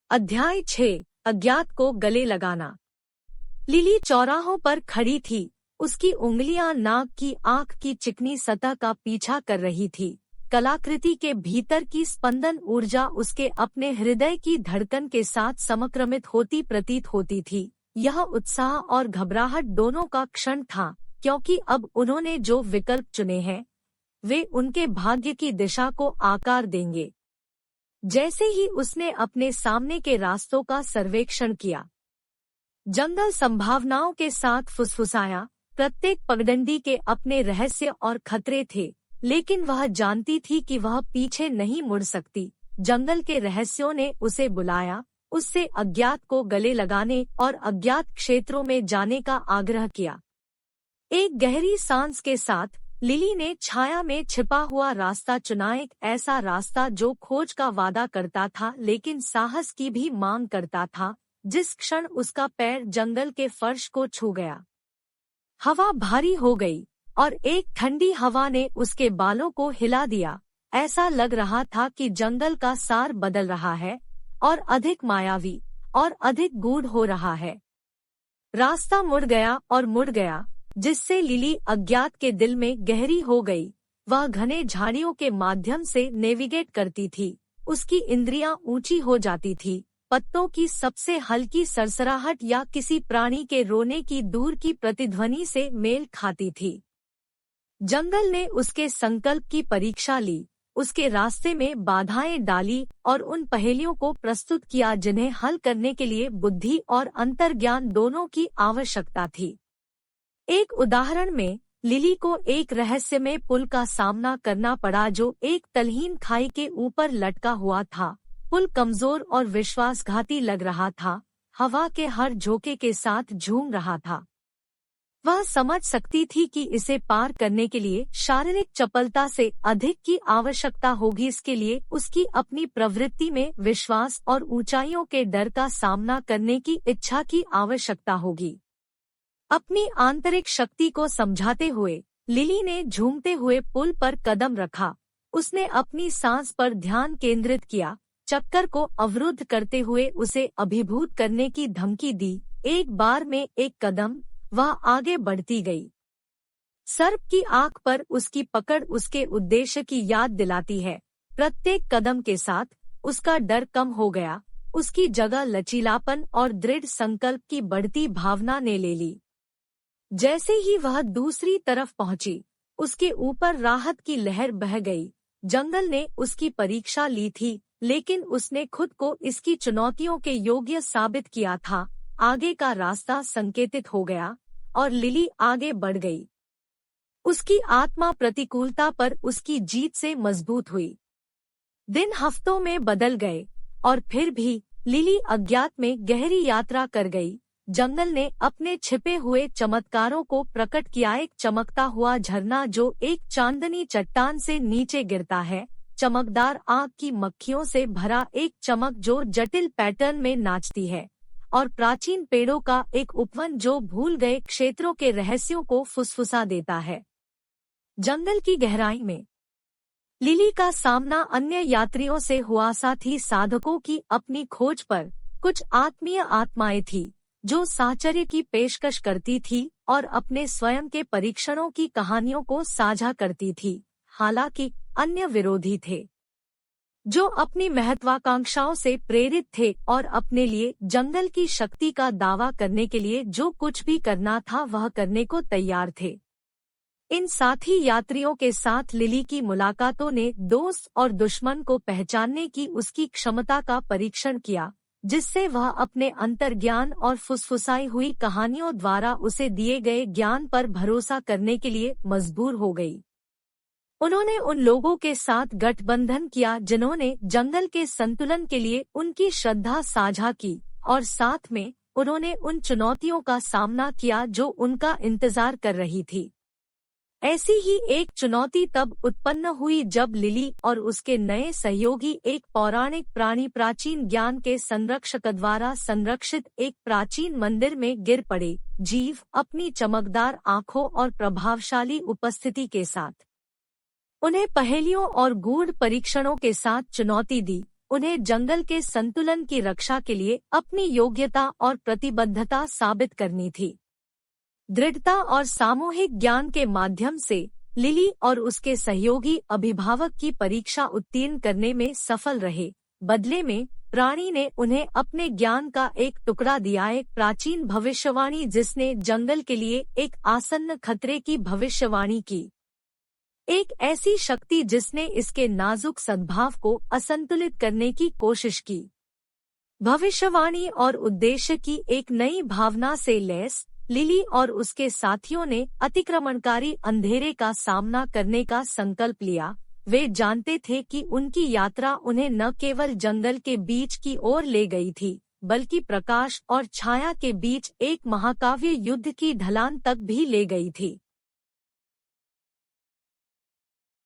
अध्याय 6 अज्ञात को गले लगाना। लिली चौराहों पर खड़ी थी। उसकी उंगलियां नाक की आंख की चिकनी सतह का पीछा कर रही थी। कलाकृति के भीतर की स्पंदन ऊर्जा उसके अपने हृदय की धड़कन के साथ समक्रमित होती प्रतीत होती थी। यह उत्साह और घबराहट दोनों का क्षण था, क्योंकि अब उन्होंने जो विकल्प चुने हैं वे उनके भाग्य की दिशा को आकार देंगे। जैसे ही उसने अपने सामने के रास्तों का सर्वेक्षण किया, जंगल संभावनाओं के साथ फुसफुसाया। प्रत्येक पगडंडी के अपने रहस्य और खतरे थे, लेकिन वह जानती थी कि वह पीछे नहीं मुड़ सकती। जंगल के रहस्यों ने उसे बुलाया, उससे अज्ञात को गले लगाने और अज्ञात क्षेत्रों में जाने का आग्रह किया। एक गहरी सांस के साथ लिली ने छाया में छिपा हुआ रास्ता चुना, एक ऐसा रास्ता जो खोज का वादा करता था लेकिन साहस की भी मांग करता था। जिस क्षण उसका पैर जंगल के फर्श को छू गया, हवा भारी हो गई और एक ठंडी हवा ने उसके बालों को हिला दिया। ऐसा लग रहा था कि जंगल का सार बदल रहा है और अधिक मायावी और अधिक गूढ़ हो रहा है। रास्ता मुड़ गया और मुड़ गया, जिससे लिली अज्ञात के दिल में गहरी हो गई। वह घने झाड़ियों के माध्यम से नेविगेट करती थी। उसकी इंद्रियां ऊंची हो जाती थी। पत्तों की सबसे हल्की सरसराहट या किसी प्राणी के रोने की दूर की प्रतिध्वनि से मेल खाती थी। जंगल ने उसके संकल्प की परीक्षा ली, उसके रास्ते में बाधाएं डाली और उन पहेलियों को प्रस्तुत किया जिन्हें हल करने के लिए बुद्धि और अंतर्ज्ञान दोनों की आवश्यकता थी। एक उदाहरण में लिली को एक रहस्यमय पुल का सामना करना पड़ा जो एक तलहीन खाई के ऊपर लटका हुआ था। पुल कमजोर और विश्वासघाती लग रहा था, हवा के हर झोंके के साथ झूम रहा था। वह समझ सकती थी कि इसे पार करने के लिए शारीरिक चपलता से अधिक की आवश्यकता होगी। इसके लिए उसकी अपनी प्रवृत्ति में विश्वास और ऊंचाइयों के डर का सामना करने की इच्छा की आवश्यकता होगी। अपनी आंतरिक शक्ति को समझाते हुए लिली ने झूमते हुए पुल पर कदम रखा। उसने अपनी सांस पर ध्यान केंद्रित किया, चक्कर को अवरुद्ध करते हुए उसे अभिभूत करने की धमकी दी। एक बार में एक कदम वह आगे बढ़ती गई। सर्प की आंख पर उसकी पकड़ उसके उद्देश्य की याद दिलाती है। प्रत्येक कदम के साथ उसका डर कम हो गया, उसकी जगह लचीलापन और दृढ़ संकल्प की बढ़ती भावना ने ले ली। जैसे ही वह दूसरी तरफ पहुंची, उसके ऊपर राहत की लहर बह गई। जंगल ने उसकी परीक्षा ली थी, लेकिन उसने खुद को इसकी चुनौतियों के योग्य साबित किया था। आगे का रास्ता संकेतित हो गया और लिली आगे बढ़ गई। उसकी आत्मा प्रतिकूलता पर उसकी जीत से मजबूत हुई। दिन हफ्तों में बदल गए और फिर भी लिली अज्ञात में गहरी यात्रा कर गई। जंगल ने अपने छिपे हुए चमत्कारों को प्रकट किया, एक चमकता हुआ झरना जो एक चांदनी चट्टान से नीचे गिरता है, चमकदार आग की मक्खियों से भरा एक चमक जो जटिल पैटर्न में नाचती है, और प्राचीन पेड़ों का एक उपवन जो भूल गए क्षेत्रों के रहस्यों को फुसफुसा देता है। जंगल की गहराई में लिली का सामना अन्य यात्रियों से हुआ, साथ ही साधकों की अपनी खोज पर कुछ आत्मीय आत्माएं थी जो साहचर्य की पेशकश करती थी और अपने स्वयं के परीक्षणों की कहानियों को साझा करती थी। हालांकि अन्य विरोधी थे जो अपनी महत्वाकांक्षाओं से प्रेरित थे और अपने लिए जंगल की शक्ति का दावा करने के लिए जो कुछ भी करना था वह करने को तैयार थे। इन साथी यात्रियों के साथ लिली की मुलाकातों ने दोस्त और दुश्मन को पहचानने की उसकी क्षमता का परीक्षण किया, जिससे वह अपने अंतर्ज्ञान और फुसफुसाई हुई कहानियों द्वारा उसे दिए गए ज्ञान पर भरोसा करने के लिए मजबूर हो गई। उन्होंने उन लोगों के साथ गठबंधन किया जिन्होंने जंगल के संतुलन के लिए उनकी श्रद्धा साझा की, और साथ में उन्होंने उन चुनौतियों का सामना किया जो उनका इंतजार कर रही थी। ऐसी ही एक चुनौती तब उत्पन्न हुई जब लिली और उसके नए सहयोगी एक पौराणिक प्राणी प्राचीन ज्ञान के संरक्षक द्वारा संरक्षित एक प्राचीन मंदिर में गिर पड़े। जीव अपनी चमकदार आंखों और प्रभावशाली उपस्थिति के साथ उन्हें पहेलियों और गूढ़ परीक्षणों के साथ चुनौती दी। उन्हें जंगल के संतुलन की रक्षा के लिए अपनी योग्यता और प्रतिबद्धता साबित करनी थी। दृढ़ता और सामूहिक ज्ञान के माध्यम से लिली और उसके सहयोगी अभिभावक की परीक्षा उत्तीर्ण करने में सफल रहे। बदले में रानी ने उन्हें अपने ज्ञान का एक टुकड़ा दिया, एक प्राचीन भविष्यवाणी जिसने जंगल के लिए एक आसन्न खतरे की भविष्यवाणी की, एक ऐसी शक्ति जिसने इसके नाजुक सद्भाव को असंतुलित करने की कोशिश की। भविष्यवाणी और उद्देश्य की एक नई भावना से लैस लिली और उसके साथियों ने अतिक्रमणकारी अंधेरे का सामना करने का संकल्प लिया। वे जानते थे कि उनकी यात्रा उन्हें न केवल जंगल के बीच की ओर ले गई थी, बल्कि प्रकाश और छाया के बीच एक महाकाव्य युद्ध की ढलान तक भी ले गई थी।